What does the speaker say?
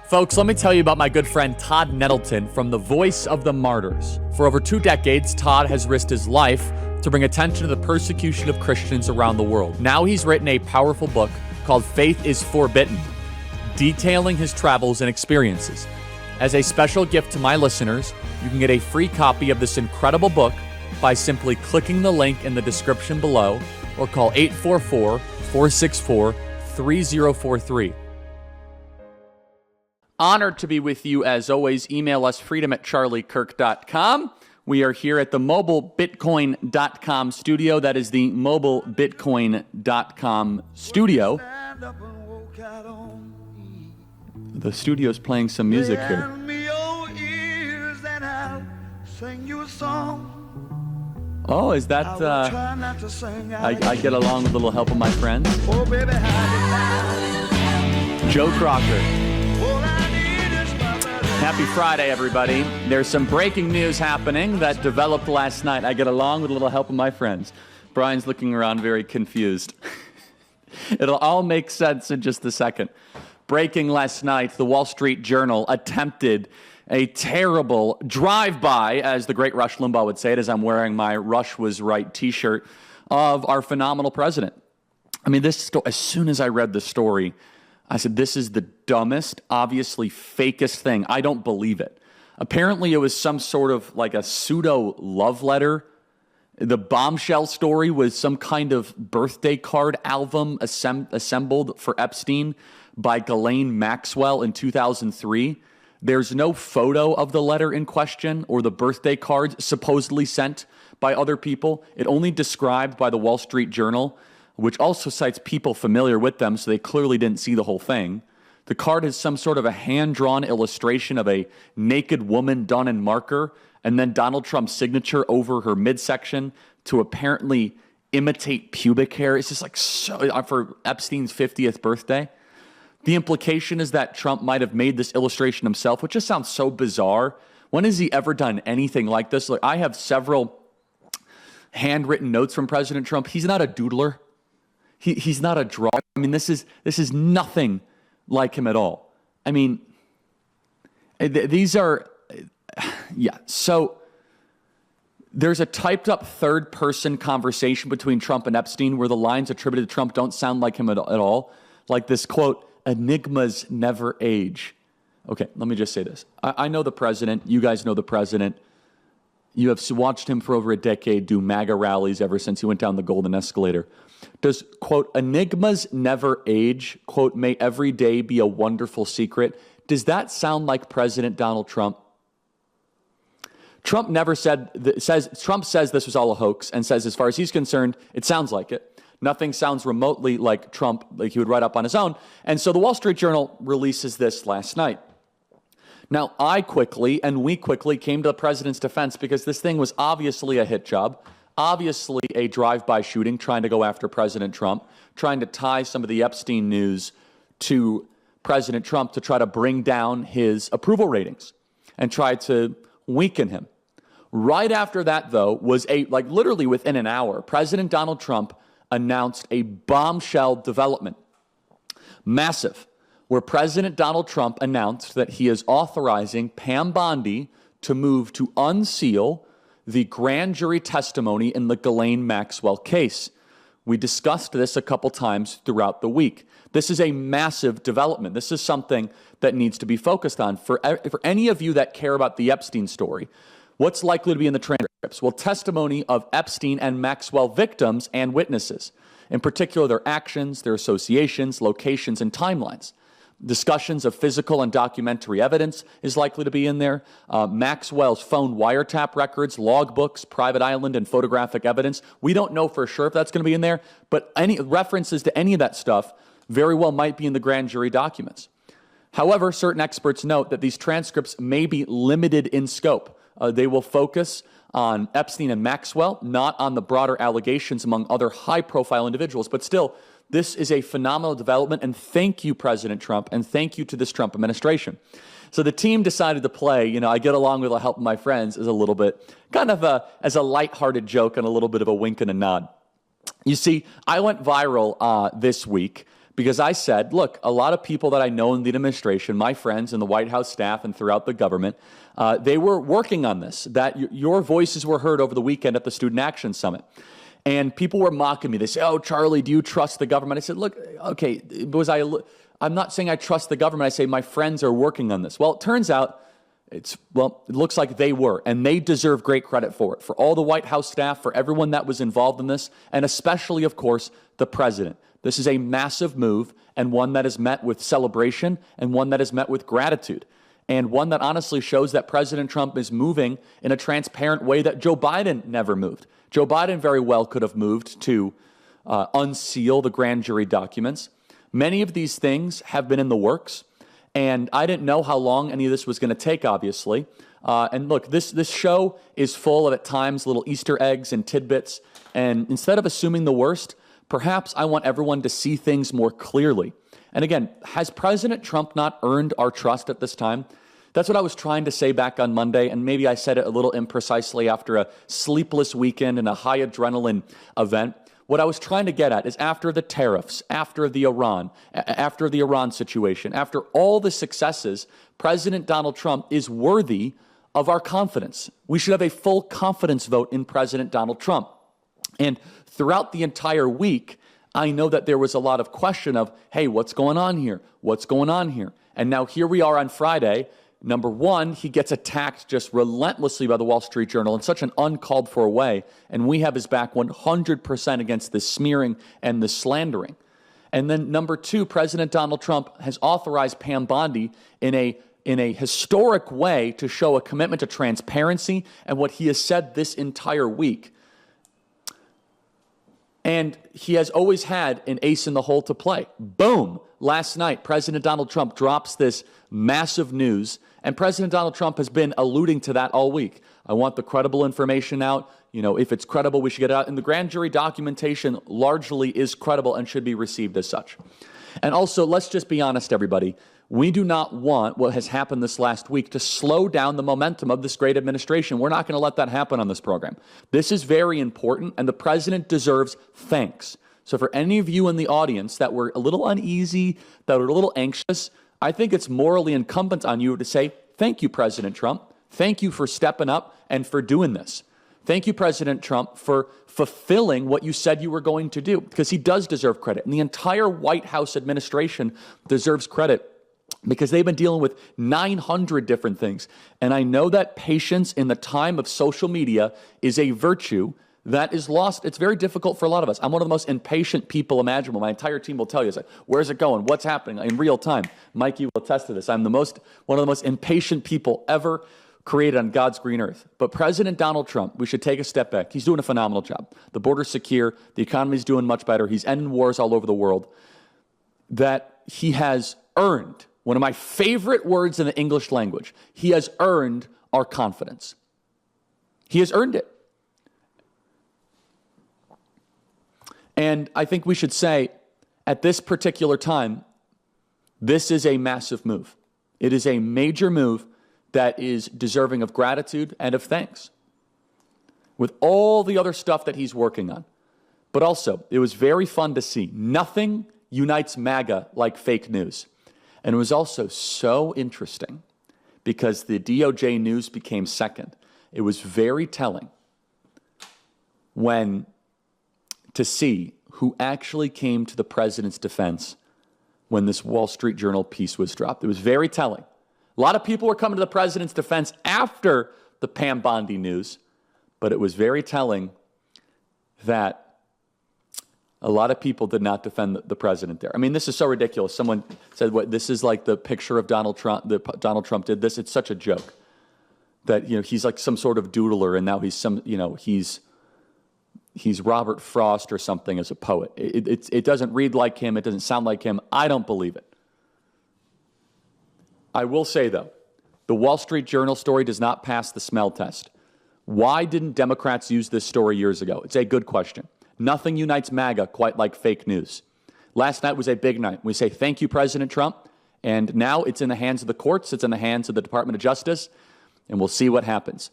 Folks, let me tell you about my good friend Todd Nettleton from the Voice of the Martyrs. For over 2 decades, Todd has risked his life to bring attention to the persecution of Christians around the world. Now he's written a powerful book called Faith is Forbidden, detailing his travels and experiences. As a special gift to my listeners, you can get a free copy of this incredible book by simply clicking the link in the description below or call 844-464-3043. Honored to be with you as always. Email us freedom@charliekirk.com. We are here at the mobilebitcoin.com studio. That is the mobilebitcoin.com studio. The studio's playing some music here. Oh, is that, I get along with a little help of my friends? Joe Crocker. Happy Friday, everybody. There's some breaking news happening that developed last night. I get along with a little help of my friends. Brian's looking around very confused. It'll all make sense in just a second. Breaking last night, the Wall Street Journal attempted a terrible drive-by, as the great Rush Limbaugh would say it, as I'm wearing my Rush Was Right t-shirt, of our phenomenal president. I mean, as soon as I read the story, I said, this is the dumbest, obviously fakest thing. I don't believe it. Apparently, it was some sort of like a pseudo love letter. The bombshell story was some kind of birthday card album assembled for Epstein by Ghislaine Maxwell in 2003. There's no photo of the letter in question or the birthday cards supposedly sent by other people. It only described by the Wall Street Journal, which also cites people familiar with them, so they clearly didn't see the whole thing. The card is some sort of a hand-drawn illustration of a naked woman done in marker, and then Donald Trump's signature over her midsection to apparently imitate pubic hair. It's just like so for Epstein's 50th birthday. The implication is that Trump might have made this illustration himself, which just sounds so bizarre. When has he ever done anything like this? Like, I have several handwritten notes from President Trump. He's not a doodler. He's not a drawer. I mean, this is nothing like him at all. I mean, these are, yeah. So there's a typed up third person conversation between Trump and Epstein where the lines attributed to Trump don't sound like him at all. Like this quote, "Enigmas never age." Okay, let me just say this. I know the president. You guys know the president. You have watched him for over a decade do MAGA rallies ever since he went down the golden escalator. Does, quote, "enigmas never age," quote, "may every day be a wonderful secret," does that sound like President Donald Trump? Trump says this was all a hoax and says, as far as he's concerned, it sounds like it. Nothing sounds remotely like Trump, like he would write up on his own. And so the Wall Street Journal releases this last night. Now, we quickly came to the president's defense because this thing was obviously a hit job, obviously a drive-by shooting trying to go after President Trump, trying to tie some of the Epstein news to President Trump to try to bring down his approval ratings and try to weaken him. Right after that, though, was literally within an hour, President Donald Trump announced a bombshell development, massive, where President Donald Trump announced that he is authorizing Pam Bondi to move to unseal the grand jury testimony in the Ghislaine Maxwell case. We discussed this a couple times throughout the week. This is a massive development. This is something that needs to be focused on. For any of you that care about the Epstein story, what's likely to be in the transcripts? Well, testimony of Epstein and Maxwell victims and witnesses. In particular, their actions, their associations, locations, and timelines. Discussions of physical and documentary evidence is likely to be in there. Maxwell's phone wiretap records, logbooks, private island, and photographic evidence. We don't know for sure if that's going to be in there, but any references to any of that stuff very well might be in the grand jury documents. However, certain experts note that these transcripts may be limited in scope. They will focus on Epstein and Maxwell, not on the broader allegations among other high-profile individuals, but still, this is a phenomenal development, and thank you, President Trump, and thank you to this Trump administration. So the team decided to play, I get along with the help of my friends, as a little bit, kind of as a lighthearted joke and a little bit of a wink and a nod. You see, I went viral this week because I said, look, a lot of people that I know in the administration, my friends in the White House staff and throughout the government, they were working on this, that your voices were heard over the weekend at the Student Action Summit. And people were mocking me. They say, oh, Charlie, do you trust the government? I said, look, okay, I'm not saying I trust the government. I say my friends are working on this. Well, it turns out, it looks like they were, and they deserve great credit for it, for all the White House staff, for everyone that was involved in this, and especially, of course, the president. This is a massive move, and one that is met with celebration, and one that is met with gratitude, and one that honestly shows that President Trump is moving in a transparent way that Joe Biden never moved. Joe Biden very well could have moved to unseal the grand jury documents. Many of these things have been in the works, and I didn't know how long any of this was going to take, obviously. And look, this show is full of, at times, little Easter eggs and tidbits, and instead of assuming the worst, perhaps I want everyone to see things more clearly. And again, has President Trump not earned our trust at this time? That's what I was trying to say back on Monday, and maybe I said it a little imprecisely after a sleepless weekend and a high adrenaline event. What I was trying to get at is after the tariffs, after the Iran situation, after all the successes, President Donald Trump is worthy of our confidence. We should have a full confidence vote in President Donald Trump. And throughout the entire week, I know that there was a lot of question of, hey, what's going on here? What's going on here? And now here we are on Friday. Number one, he gets attacked just relentlessly by the Wall Street Journal in such an uncalled for way, and we have his back 100% against the smearing and the slandering. And then number two, President Donald Trump has authorized Pam Bondi in a historic way to show a commitment to transparency and what he has said this entire week. And he has always had an ace in the hole to play. Boom! Last night, President Donald Trump drops this massive news, and President Donald Trump has been alluding to that all week. I want the credible information out. You know, if it's credible, we should get it out. And the grand jury documentation largely is credible and should be received as such. And also, let's just be honest, everybody. We do not want what has happened this last week to slow down the momentum of this great administration. We're not going to let that happen on this program. This is very important, and the president deserves thanks. So for any of you in the audience that were a little uneasy, that were a little anxious, I think it's morally incumbent on you to say, thank you, President Trump. Thank you for stepping up and for doing this. Thank you, President Trump, for fulfilling what you said you were going to do, because he does deserve credit. And the entire White House administration deserves credit, because they've been dealing with 900 different things. And I know that patience in the time of social media is a virtue that is lost. It's very difficult for a lot of us. I'm one of the most impatient people imaginable. My entire team will tell you, it's like, where's it going? What's happening in real time? Mike, you will attest to this. I'm one of the most impatient people ever created on God's green earth. But President Donald Trump, we should take a step back. He's doing a phenomenal job. The border's secure. The economy's doing much better. He's ending wars all over the world. That he has earned, one of my favorite words in the English language, he has earned our confidence. He has earned it. And I think we should say, at this particular time, this is a massive move. It is a major move that is deserving of gratitude and of thanks, with all the other stuff that he's working on. But also, it was very fun to see. Nothing unites MAGA like fake news. And it was also so interesting because the DOJ news became second. It was very telling to see who actually came to the president's defense when this Wall Street Journal piece was dropped. It was very telling. A lot of people were coming to the president's defense after the Pam Bondi news, but it was very telling that a lot of people did not defend the president there. I mean, this is so ridiculous. Someone said, "What? This is like the picture of Donald Trump. That Donald Trump did this." It's such a joke that he's like some sort of doodler, and now he's Robert Frost or something as a poet. It doesn't read like him. It doesn't sound like him. I don't believe it. I will say, though, the Wall Street Journal story does not pass the smell test. Why didn't Democrats use this story years ago? It's a good question. Nothing unites MAGA quite like fake news. Last night was a big night. We say, thank you, President Trump. And now it's in the hands of the courts. It's in the hands of the Department of Justice. And we'll see what happens.